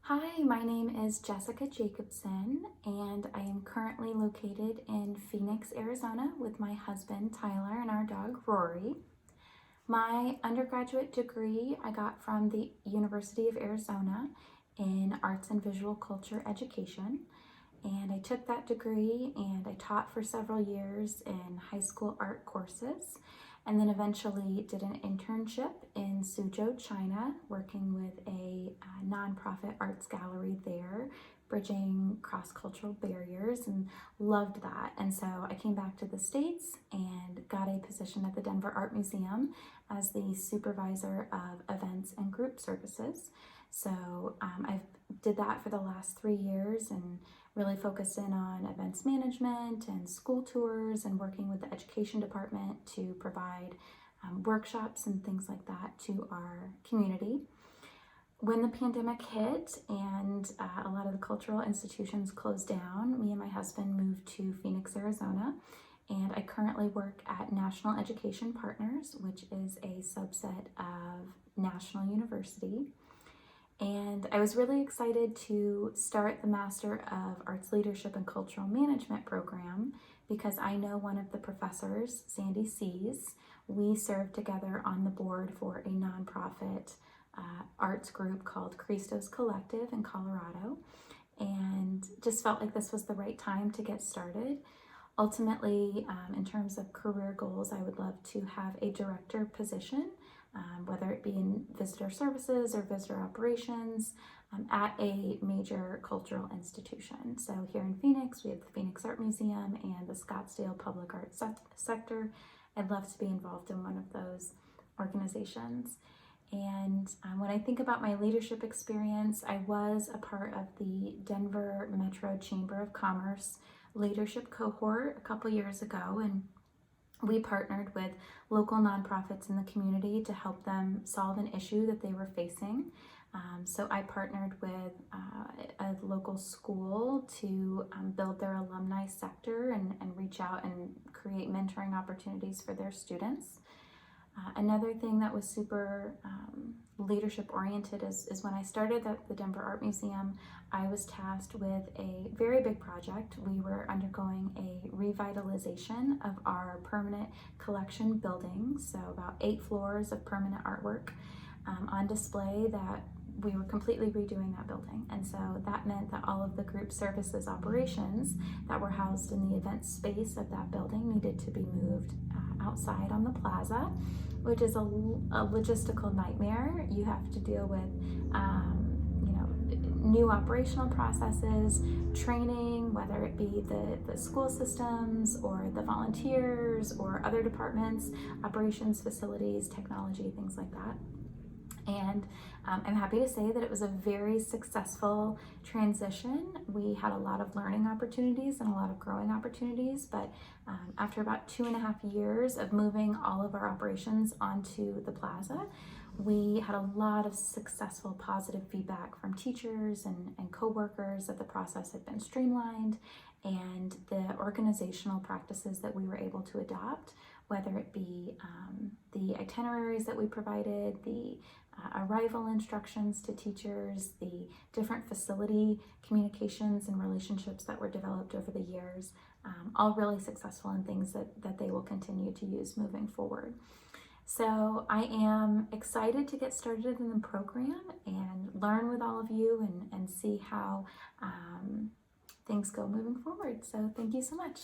Hi, my name is Jessica Jacobson, and I am currently located in Phoenix, Arizona with my husband Tyler and our dog Rory. My undergraduate degree I got from the University of Arizona in Arts and Visual Culture Education. And I took that degree and I taught for several years in high school art courses, and then eventually did an internship in Suzhou, China, working with a nonprofit arts gallery there, bridging cross-cultural barriers, and loved that. And so I came back to the States and got a position at the Denver Art Museum as the supervisor of events and group services. So I did that for the last 3 years and really focused in on events management and school tours and working with the education department to provide workshops and things like that to our community. When the pandemic hit and a lot of the cultural institutions closed down, me and my husband moved to Phoenix, Arizona, and I currently work at National Education Partners, which is a subset of National University. And I was really excited to start the Master of Arts Leadership and Cultural Management program because I know one of the professors, Sandy Sees. We serve together on the board for a nonprofit arts group called Christos Collective in Colorado, and just felt like this was the right time to get started. Ultimately, in terms of career goals, I would love to have a director position, whether it be in visitor services or visitor operations, at a major cultural institution. So here in Phoenix, we have the Phoenix Art Museum and the Scottsdale Public Art sector. I'd love to be involved in one of those organizations. And when I think about my leadership experience, I was a part of the Denver Metro Chamber of Commerce leadership cohort a couple years ago, and we partnered with local nonprofits in the community to help them solve an issue that they were facing. So I partnered with a local school to build their alumni sector and reach out and create mentoring opportunities for their students. Another thing that was super leadership oriented is when I started at the Denver Art Museum, I was tasked with a very big project. We were undergoing a revitalization of our permanent collection building, so about 8 floors of permanent artwork on display that we were completely redoing that building. And so that meant that all of the group services operations that were housed in the event space of that building needed to be moved outside on the plaza, which is a logistical nightmare. You have to deal with new operational processes, training, whether it be the school systems or the volunteers or other departments, operations, facilities, technology, things like that. And I'm happy to say that it was a very successful transition. We had a lot of learning opportunities and a lot of growing opportunities, but after about 2.5 years of moving all of our operations onto the plaza, we had a lot of successful positive feedback from teachers and co-workers that the process had been streamlined, and the organizational practices that we were able to adopt, whether it be the itineraries that we provided, the arrival instructions to teachers, the different facility communications and relationships that were developed over the years, all really successful and things that they will continue to use moving forward. So I am excited to get started in the program and learn with all of you and see how things go moving forward. So thank you so much.